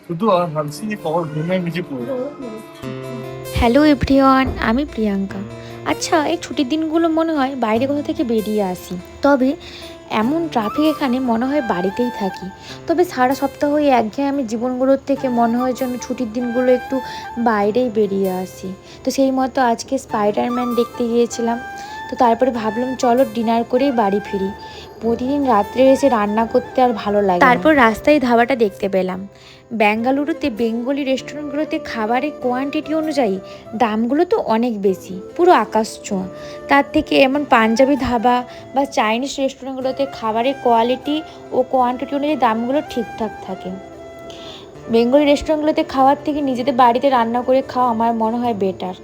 শুধু আর ভাবছি যে কখন ঘুমায় নিচে পড়বো। হ্যালো এভরিওয়ান, আমি প্রিয়াঙ্কা। আচ্ছা, এই ছুটির দিনগুলো মনে হয় বাইরে কোথা থেকে বেরিয়ে আসি। তবে এমন ট্রাফিক এখানে মনে হয় বাড়িতেই থাকি। তবে সারা সপ্তাহ এই একঘেয়েমি জীবনগুলোর থেকে মনে হয় যেন ছুটির দিনগুলো একটু বাইরেই বেরিয়ে আসি। তো সেই মতো আজকে স্পাইডারম্যান দেখতে গিয়েছিলাম। তো তারপরে ভাবলাম চলো ডিনার করেই বাড়ি ফিরি। প্রতিদিন রাত্রে এসে রান্না করতে আর ভালো লাগে না। তারপর রাস্তায় ধাবাটা দেখতে পেলাম। বেঙ্গালুরুতে বেঙ্গলি রেস্টুরেন্টগুলোতে খাবারের কোয়ান্টিটি অনুযায়ী দামগুলো তো অনেক বেশি, পুরো আকাশ ছোঁয়া। তার থেকে এমন পাঞ্জাবি ধাবা বা চাইনিজ রেস্টুরেন্টগুলোতে খাবারের কোয়ালিটি ও কোয়ান্টিটি অনুযায়ী দামগুলো ঠিকঠাক থাকে। বেঙ্গলি রেস্টুরেন্টগুলোতে খাওয়ার থেকে নিজেদের বাড়িতে রান্না করে খাওয়া আমার মনে হয় বেটার।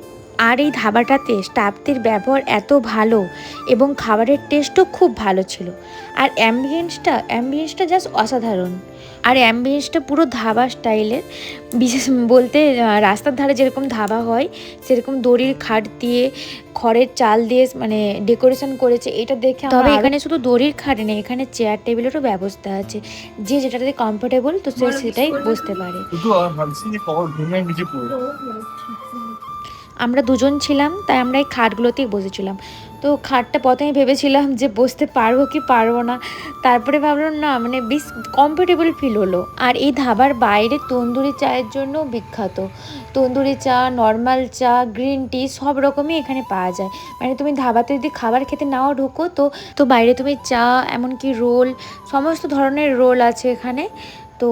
আর এই ধাবাটাতে স্টাফদের ব্যবহার এত ভালো এবং খাবারের টেস্টও খুব ভালো ছিল। আর অ্যাম্বিয়েন্সটা জাস্ট অসাধারণ। আর অ্যাম্বিয়েন্সটা পুরো ধাবা স্টাইলের। বিশেষ বলতে রাস্তার ধারে যেরকম ধাবা হয় সেরকম দড়ির খাট দিয়ে খড়ের চাল দিয়ে মানে ডেকোরেশন করেছে, এটা দেখে। তবে এখানে শুধু দড়ির খাট নেই, এখানে চেয়ার টেবিলেরও ব্যবস্থা আছে। যে যেটাতে কমফোর্টেবল তো সে সেটাই বসতে পারে। শুধু আর ভাবছি যে কখন ঘুমায় নিচে পড়বো। আমরা দুজন ছিলাম, তাই আমরা এই খাটগুলোতেই বসেছিলাম। তো খাটটা প্রথমে ভেবেছিলাম যে বসতে পারবো কি পারবো না, তারপরে ভাবলাম না, মানে বেশ কমফোর্টেবল ফিল হলো। আর এই ধাবার বাইরে তন্দুরি চায়ের জন্য বিখ্যাত। তন্দুরি চা, নর্মাল চা, গ্রিন টি সব রকমই এখানে পাওয়া যায়। মানে তুমি ধাবাতে যদি খাবার খেতে নাও ঢোকো তো তো বাইরে তুমি চা, এমনকি রোল, সমস্ত ধরনের রোল আছে এখানে। তো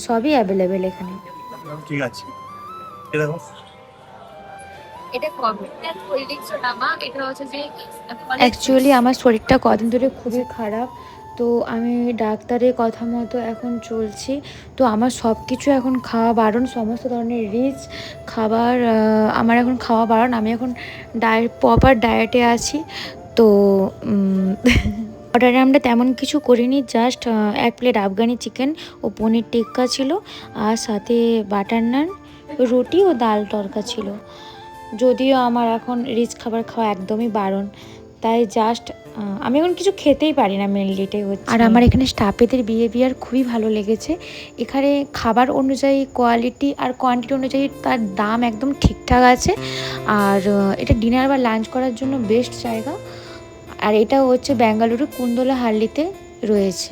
সবই অ্যাভেলেবেল এখানে। ঠিক আছে, এ দেখো। এটা কবে কোল্ড ড্রিঙ্কস না মা, এটা হচ্ছে যে কলেজ জুস। অ্যাকচুয়ালি আমার শরীরটা কদিন ধরে খুবই খারাপ। তো আমি ডাক্তারের কথা মতো এখন চলছি। তো আমার সব কিছু এখন খাওয়া বারণ, সমস্ত ধরনের রিচ খাবার আমার এখন খাওয়া বারণ। আমি এখন প্রপার ডায়েটে আছি। তো অর্ডারে আমরা তেমন কিছু করিনি, জাস্ট এক প্লেট আফগানি চিকেন ও পনির টিক্কা ছিল, আর সাথে বাটার নান, রুটি ও ডাল তড়কা ছিল। যদিও আমার এখন রিচ খাবার খাওয়া একদমই বারণ, তাই জাস্ট আমি এখন কিছু খেতেই পারি না, মেনলি এটাই হচ্ছে। আর আমার এখানে স্টাফেদের বিহেভিয়ার খুবই ভালো লেগেছে। এখানে খাবার অনুযায়ী কোয়ালিটি আর কোয়ান্টিটি অনুযায়ী তার দাম একদম ঠিকঠাক আছে। আর এটা ডিনার বা লাঞ্চ করার জন্য বেস্ট জায়গা। আর এটা হচ্ছে বেঙ্গালুরু কুন্দলা হাল্লিতে রয়েছে।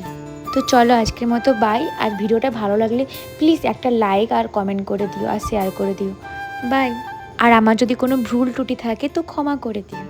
তো চলো আজকের মতো বাই। আর ভিডিওটা ভালো লাগলে প্লিজ একটা লাইক আর কমেন্ট করে দিও আর শেয়ার করে দিও। বাই। আর আমার যদি কোনো ভুল ত্রুটি থাকে তো ক্ষমা করে দিও।